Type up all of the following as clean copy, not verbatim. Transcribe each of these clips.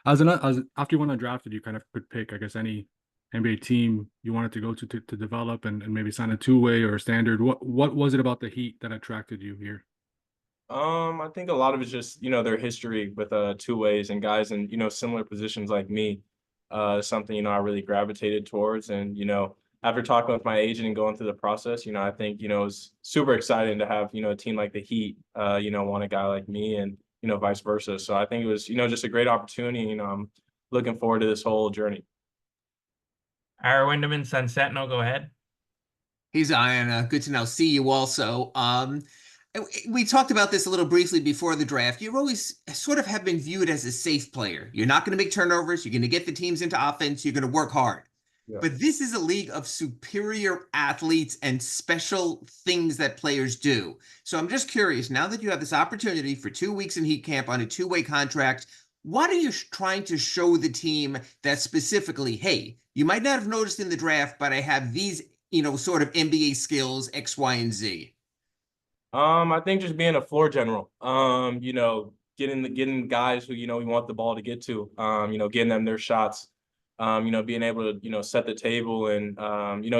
After you went undrafted, you kind of could pick, I guess, any NBA team you wanted to go to develop and maybe sign a two-way or a standard. What was it about the Heat that attracted you here? I think a lot of it's just, their history with two ways and guys in, similar positions like me, something, I really gravitated towards. And, after talking with my agent and going through the process, I think, it's super exciting to have, a team like the Heat, want a guy like me and, vice versa. So I think it was, just a great opportunity. I'm looking forward to this whole journey. Ira Winderman, Sun Sentinel, go ahead. Hey Zion, good to now see you also. We talked about this a little briefly before the draft. You always sort of have been viewed as a safe player. You're not going to make turnovers. You're going to get the teams into offense. You're going to work hard. Yeah. But this is a league of superior athletes and special things that players do. So I'm just curious, now that you have this opportunity for 2 weeks in Heat Camp on a two-way contract, what are you trying to show the team that specifically, hey, you might not have noticed in the draft, but I have these, sort of NBA skills, X, Y, and Z? I think just being a floor general. Getting guys who, we want the ball to get to, getting them their shots, being able to, set the table and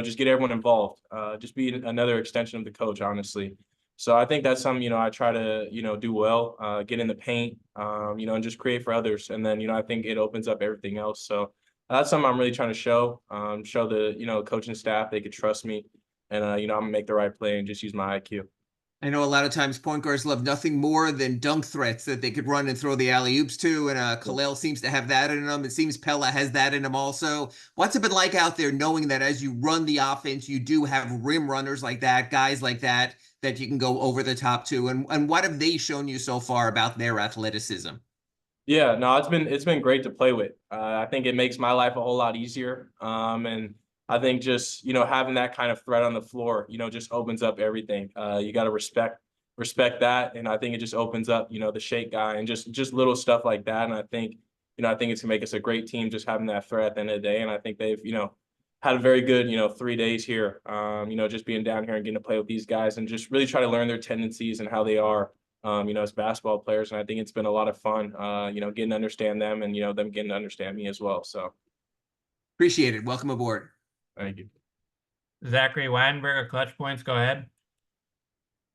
just get everyone involved. Just be another extension of the coach, honestly. So I think that's something, I try to, do well, get in the paint, and just create for others. And then, I think it opens up everything else. So that's something I'm really trying to show the, coaching staff they could trust me and, I'm gonna make the right play and just use my IQ. I know a lot of times point guards love nothing more than dunk threats that they could run and throw the alley-oops to, and Khalil seems to have that in him. It seems Pella has that in him also. What's it been like out there knowing that as you run the offense, you do have rim runners like that, guys like that, that you can go over the top to? And what have they shown you so far about their athleticism? Yeah, no, it's been great to play with. I think it makes my life a whole lot easier. And I think just having that kind of threat on the floor, just opens up everything. You got to respect that, and I think it just opens up the shake guy and just little stuff like that. And I think it's gonna make us a great team just having that threat at the end of the day. And I think they've had a very good 3 days here. Just being down here and getting to play with these guys and just really try to learn their tendencies and how they are. As basketball players. And I think it's been a lot of fun, getting to understand them and, them getting to understand me as well. So Appreciate it. Welcome aboard. thank you. Zachary Weidenberger, Clutch Points, go ahead.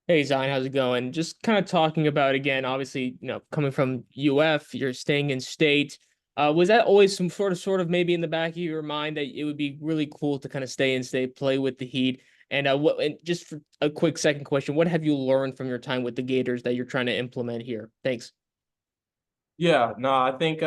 Hey Zion, how's it going? Just kind of talking about again, obviously, coming from UF, you're staying in state. Was that always some sort of maybe in the back of your mind that it would be really cool to kind of stay in state, play with the Heat? And just for a quick second question, what have you learned from your time with the Gators that you're trying to implement here? Thanks. Yeah, no, I think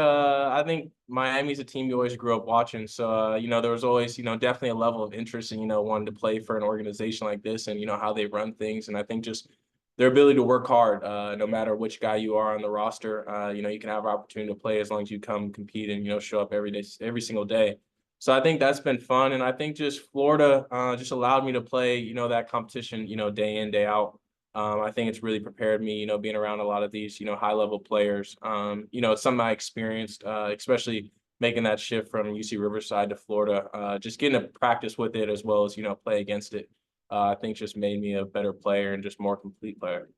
Miami's a team you always grew up watching. So there was always, definitely a level of interest in, wanting to play for an organization like this and, how they run things. And I think just their ability to work hard, no matter which guy you are on the roster, you can have an opportunity to play as long as you come compete and, show up every day, every single day. So I think that's been fun. And I think just Florida just allowed me to play, that competition, day in, day out. I think it's really prepared me, being around a lot of these, high level players. It's something I experienced, especially making that shift from UC Riverside to Florida, just getting to practice with it as well as, play against it. I think just made me a better player and just more complete player.